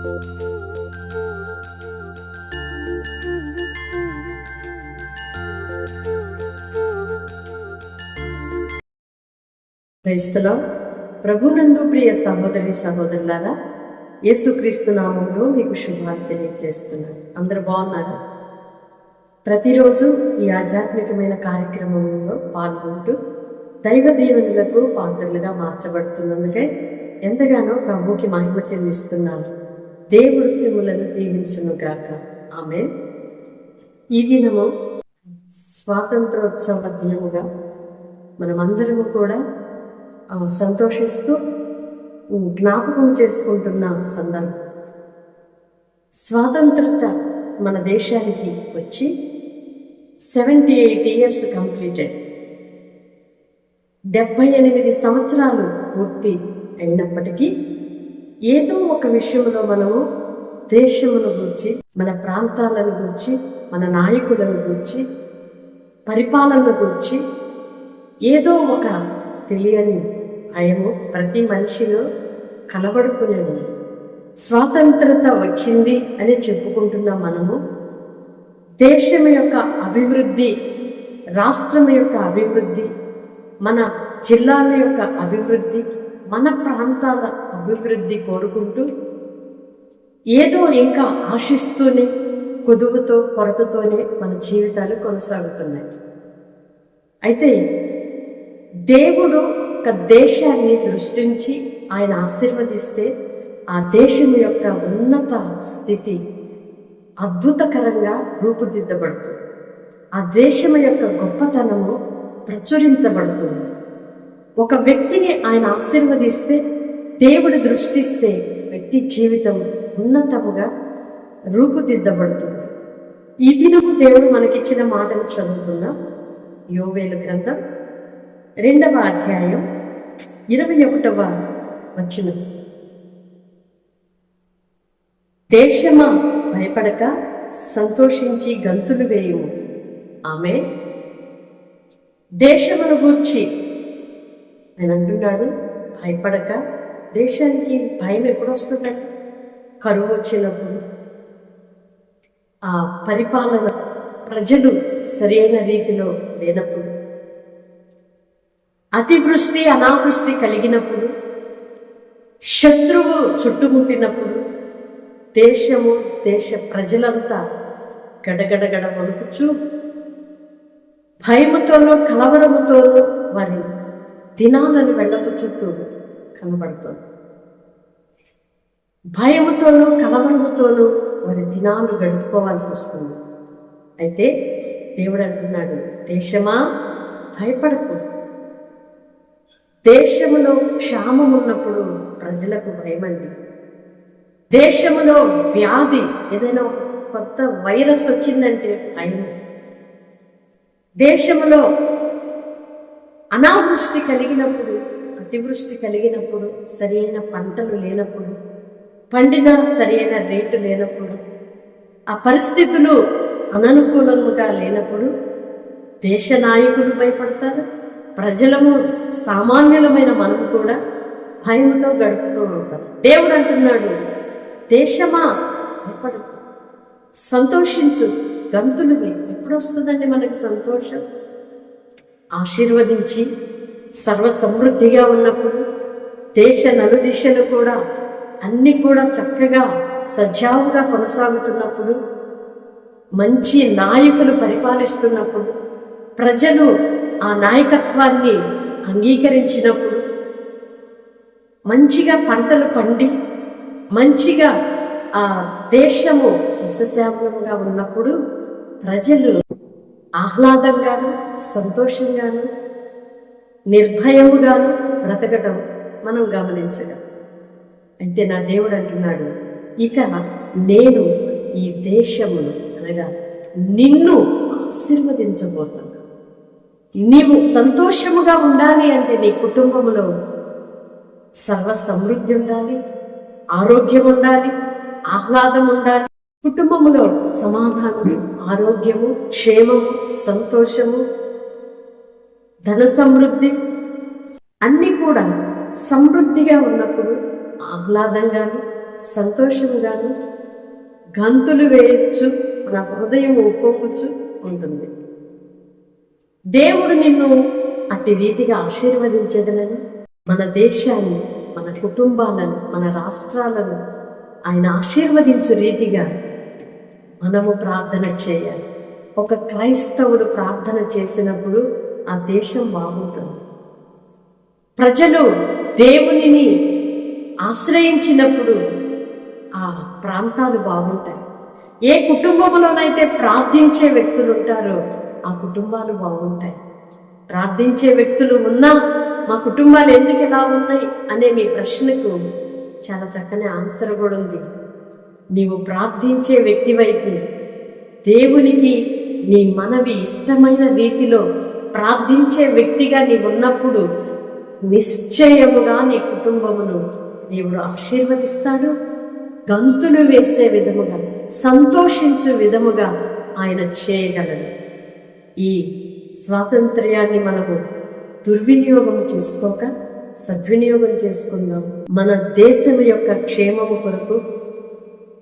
క్రైస్తలో ప్రభునందు ప్రియ సహోదరి సహోదరులారా, యేసుక్రీస్తు నామంలో మీకు శుభాలు తెలియజేస్తున్నాను. అందరూ బాగున్నారా? ప్రతిరోజు ఈ ఆధ్యాత్మికమైన కార్యక్రమంలో పాల్గొంటూ దైవ దీవెనలకు పాత్రలుగా మార్చబడుతున్నందుకే ఎంతగానో ప్రభువుకి మహిమ చెల్లిస్తున్నాను. దేవుడు మిమ్మలను దీవించునుగాక. ఆమేన్. ఈ దినము స్వాతంత్రోత్సవ దినముగా మనమందరము కూడా సంతోషిస్తూ జ్ఞాపకం చేసుకుంటున్న సందర్భం. స్వాతంత్రత మన దేశానికి వచ్చి 78 ఇయర్స్ కంప్లీటెడ్. 78 సంవత్సరాలు పూర్తి అయినప్పటికీ ఏదో ఒక విషయంలో మనము దేశమును గురించి, మన ప్రాంతాలను గురించి, మన నాయకులను గురించి, పరిపాలన గురించి ఏదో ఒక తెలియని భయము ప్రతి మనిషిలో కనబడుతూనే ఉంది. స్వాతంత్రత వచ్చింది అని చెప్పుకుంటున్న మనము దేశం యొక్క అభివృద్ధి, రాష్ట్రం యొక్క అభివృద్ధి, మన జిల్లాల యొక్క అభివృద్ధి, మన ప్రాంతాల అభివృద్ధి కోరుకుంటూ ఏదో ఇంకా ఆశిస్తూనే కొదువుతో కొరతతోనే మన జీవితాలు కొనసాగుతున్నాయి. అయితే దేవుడు ఒక దేశాన్ని దృష్టించి ఆయన ఆశీర్వదిస్తే ఆ దేశం యొక్క ఉన్నత స్థితి అద్భుతకరంగా రూపుదిద్దబడుతుంది. ఆ దేశం యొక్క గొప్పతనము ప్రచురించబడుతుంది. ఒక వ్యక్తిని ఆయన ఆశీర్వదిస్తే, దేవుడు దృష్టిస్తే వ్యక్తి జీవితం ఉన్నతముగా రూపుదిద్దబడుతుంది. ఈ దినము దేవుడు మనకిచ్చిన మాటలు చదువుకున్నాం. యోవేలు గ్రంథం 2వ అధ్యాయం 21వ వచనం. దేశమా భయపడక సంతోషించి గంతులు వేయుము. ఆమె దేశమును గూర్చి ఆయన అంటున్నాడు, భయపడక. దేశానికి భయం ఎప్పుడు వస్తుందంటే కరువు వచ్చినప్పుడు, ఆ పరిపాలన ప్రజలు సరైన రీతిలో లేనప్పుడు, అతివృష్టి అనావృష్టి కలిగినప్పుడు, శత్రువు చుట్టుముట్టినప్పుడు దేశము దేశ ప్రజలంతా గడగడగడ వణుకుచూ భయముతోనూ కలవరముతోనూ వారి దినాలను వెళ్ళపుచ్చుతూ కనబడుతోంది. భయముతోనూ కలవరముతోనూ వారి దినాలు గడుపుకోవాల్సి వస్తుంది. అయితే దేవుడు అంటున్నాడు, దేశమా భయపడకు. దేశములో క్షామం ఉన్నప్పుడు ప్రజలకు భయమండి. దేశములో వ్యాధి, ఏదైనా ఒక కొత్త వైరస్ వచ్చిందంటే భయం. దేశములో అనావృష్టి కలిగినప్పుడు, అతివృష్టి కలిగినప్పుడు, సరైన పంటలు లేనప్పుడు, పండిన సరైన రేటు లేనప్పుడు, ఆ పరిస్థితులు అననుకూలముగా లేనప్పుడు దేశ నాయకులు భయపడతారు. ప్రజలము, సామాన్యులమైన మనము కూడా భయంతో గడుపుతూ ఉంటాం. దేవుడు అంటున్నాడు, దేశమా భయపడు, సంతోషించు, గంతులు వే. ఎప్పుడు వస్తుందండి మనకి సంతోషం? ఆశీర్వదించి సర్వ సమృద్ధిగా ఉన్నప్పుడు, దేశ నలుదిశలు కూడా అన్నీ కూడా చక్కగా సజావుగా కొనసాగుతున్నప్పుడు, మంచి నాయకులు పరిపాలిస్తున్నప్పుడు, ప్రజలు ఆ నాయకత్వాన్ని అంగీకరించినప్పుడు, మంచిగా పంటలు పండి మంచిగా ఆ దేశము సస్యశ్యామలంగా ఉన్నప్పుడు ప్రజలు ఆహ్లాదంగాను సంతోషంగాను నిర్భయముగాను బ్రతకటం మనం గమనించగలం. అయితే నా దేవుడు అంటున్నాడు, ఇక నేను ఈ దేశమును అనగా నిన్ను ఆశీర్వదించబోతున్నా. నీవు సంతోషముగా ఉండాలి అంటే నీ కుటుంబములో సర్వ సమృద్ధి ఉండాలి, ఆరోగ్యం ఉండాలి, ఆహ్లాదం ఉండాలి. కుటుంబములో సమాధానము, ఆరోగ్యము, క్షేమము, సంతోషము, ధన సమృద్ధి అన్నీ కూడా సమృద్ధిగా ఉన్నప్పుడు, ఆహ్లాదంగాను సంతోషముగాను గంతులు వేయచ్చు, మన హృదయం ఉప్పొంగుచు ఉంటుంది. దేవుడు నిన్ను అట్టి రీతిగా ఆశీర్వదించదనని, మన దేశాన్ని, మన కుటుంబాలను, మన రాష్ట్రాలను ఆయన ఆశీర్వదించు రీతిగా మనము ప్రార్థన చేయాలి. ఒక క్రైస్తవుడు ప్రార్థన చేసినప్పుడు ఆ దేశం బాగుంటుంది. ప్రజలు దేవునిని ఆశ్రయించినప్పుడు ఆ ప్రాంతాలు బాగుంటాయి. ఏ కుటుంబంలోనైతే ప్రార్థించే వ్యక్తులు ఉంటారో ఆ కుటుంబాలు బాగుంటాయి. ప్రార్థించే వ్యక్తులు ఉన్నా మా కుటుంబాలు ఎందుకు ఎలా ఉన్నాయి అనే మీ ప్రశ్నకు చాలా చక్కని ఆన్సర్ కూడా ఉంది. నీవు ప్రార్థించే వ్యక్తివైతే దేవునికి నీ మనవి ఇష్టమైన రీతిలో ప్రార్థించే వ్యక్తిగా నీవు ఉన్నప్పుడు నిశ్చయముగా నీ కుటుంబమును దేవుడు ఆశీర్వదిస్తాడు. గంతులు వేసే విధముగా, సంతోషించు విధముగా ఆయన చేయగలడు. ఈ స్వాతంత్ర్యాన్ని మనము దుర్వినియోగం చేసుకోక సద్వినియోగం చేసుకుందాం. మన దేశం యొక్క క్షేమము కొరకు,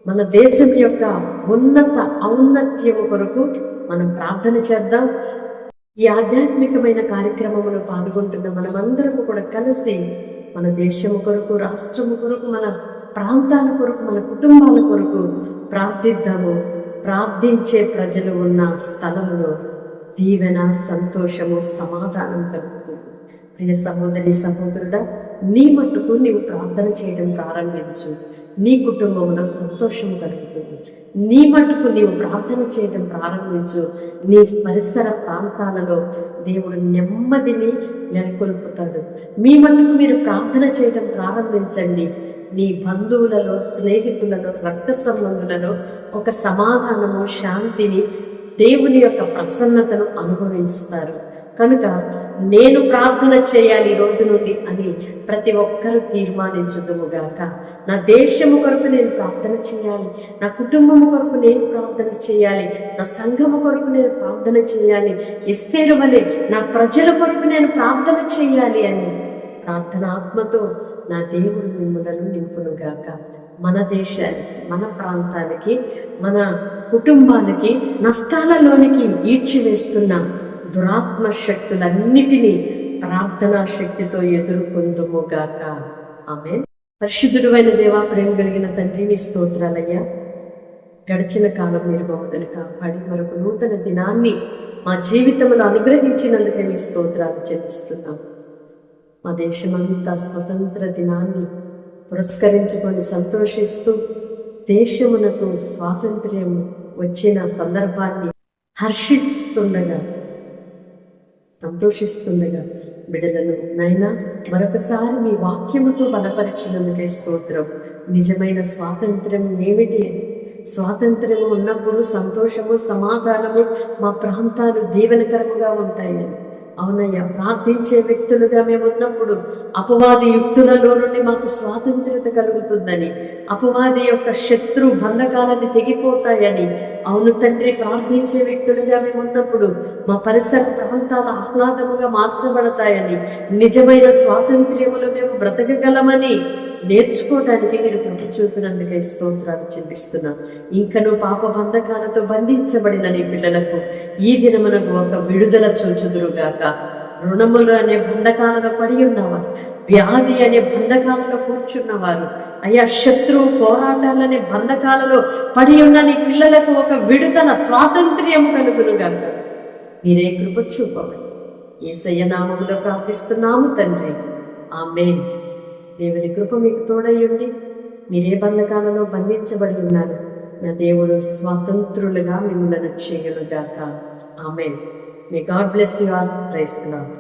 మన దేశం యొక్క ఉన్నత ఔన్నత్యము కొరకు మనం ప్రార్థన చేద్దాం. ఈ ఆధ్యాత్మికమైన కార్యక్రమములో పాల్గొంటున్న మనమందరము కూడా కలిసి మన దేశము కొరకు, రాష్ట్రము కొరకు, మన ప్రాంతాల కొరకు, మన కుటుంబాల కొరకు ప్రార్థిద్దాము. ప్రార్థించే ప్రజలు ఉన్న స్థలంలో దీవెన, సంతోషము, సమాధానం కలుగుతుంది. ప్రియ సహోదరి సహోదరుడా, నీ మట్టుకు నీవు ప్రార్థన చేయడం ప్రారంభించు. నీ కుటుంబంలో సంతోషం కలుగుతుంది. నీ మటుకు నీవు ప్రార్థన చేయడం ప్రారంభించు. నీ పరిసర ప్రాంతాలలో దేవుడు నెమ్మదిని నెలకొల్పుతాడు. మీ మటుకు మీరు ప్రార్థన చేయడం ప్రారంభించండి. నీ బంధువులలో, స్నేహితులలో, రక్త సంబంధులలో ఒక సమాధానము, శాంతిని, దేవుని యొక్క ప్రసన్నతను అనుభవిస్తారు. కనుక నేను ప్రార్థన చేయాలి ఈ రోజు నుండి అని ప్రతి ఒక్కరూ తీర్మానించుదుముగాక. నా దేశము కొరకు నేను ప్రార్థన చేయాలి, నా కుటుంబము కొరకు నేను ప్రార్థన చేయాలి, నా సంఘము కొరకు నేను ప్రార్థన చేయాలి, ఎస్తేరు వలె నా ప్రజల కొరకు నేను ప్రార్థన చేయాలి అని ప్రార్థనాత్మతో నా దేవుడు మిమ్మలను నింపునుగాక. మన దేశానికి, మన ప్రాంతానికి, మన కుటుంబానికి నష్టాలలోనికి ఈడ్చివేస్తున్న దురాత్మ శక్తులన్నిటినీ ప్రార్థనా శక్తితో ఎదుర్కొందుముగాక. ఆమేన్. పరిశుద్ధుడు అయిన దేవా, ప్రేమ కలిగిన తండ్రి, నీ స్తోత్రాలయ్యా. గడిచిన కాలం మీరు మమ్మల్ని కాపాడి మరొక నూతన దినాన్ని మా జీవితంలో అనుగ్రహించినందుకే మీ స్తోత్రాలు చెల్లిస్తున్నాం. మా దేశమంతా స్వతంత్ర దినాన్ని పురస్కరించుకొని సంతోషిస్తూ దేశమునకు స్వాతంత్ర్యం వచ్చిన సందర్భాన్ని హర్షిస్తుండగా, సంతోషిస్తుండగా బిడ్డలను నైనా మరొకసారి మీ వాక్యముతో బలపరిచినందుకే స్తోత్రం. నిజమైన స్వాతంత్ర్యం ఏమిటి? స్వాతంత్ర్యము ఉన్నప్పుడు సంతోషము, సమాధానము, మా ప్రాంతాలు దీవెనకరముగా ఉంటాయి. అవునయ్యా, ప్రార్థించే వ్యక్తులుగా మేము ఉన్నప్పుడు అపవాది యుక్తులలో నుండి మాకు స్వాతంత్ర్యత కలుగుతుందని, అపవాది యొక్క శత్రు బంధకాలని తెగిపోతాయని. అవును తండ్రి, ప్రార్థించే వ్యక్తులుగా మేము ఉన్నప్పుడు మా పరిసర ప్రాంతాలు ఆహ్లాదముగా మార్చబడతాయని, నిజమైన స్వాతంత్ర్యములు మేము బ్రతకగలమని నేర్చుకోవడానికి మీరు కృప చూపినందుకే స్తోత్రాలు చెల్లిస్తున్నాం. ఇంకనూ పాప బంధకాలతో బంధించబడిన నీ పిల్లలకు ఈ దినమునకు ఒక విడుదల చూచుదురుగాక. రుణములు అనే బంధకాలలో పడి ఉన్నవారు, వ్యాధి అనే బంధకాలలో కూర్చున్నవారు, అయ్యా శత్రువు పోరాటాలనే బంధకాలలో పడి ఉన్న నీ పిల్లలకు ఒక విడుదల, స్వాతంత్ర్యము కలుగునుగాక. మీరే కృప చూపమని యేసయ్య నామములో ప్రార్థిస్తున్నాము తండ్రి. ఆమేన్. దేవుని కృప మీకు తోడయ్యండి. మీరే బంధకాలలో బంధించబడి ఉన్నారు, నా దేవుడు స్వాతంత్రులుగా మిమ్మల్ని చేయనుగాక. Amen. May God bless you all. Praise the lord.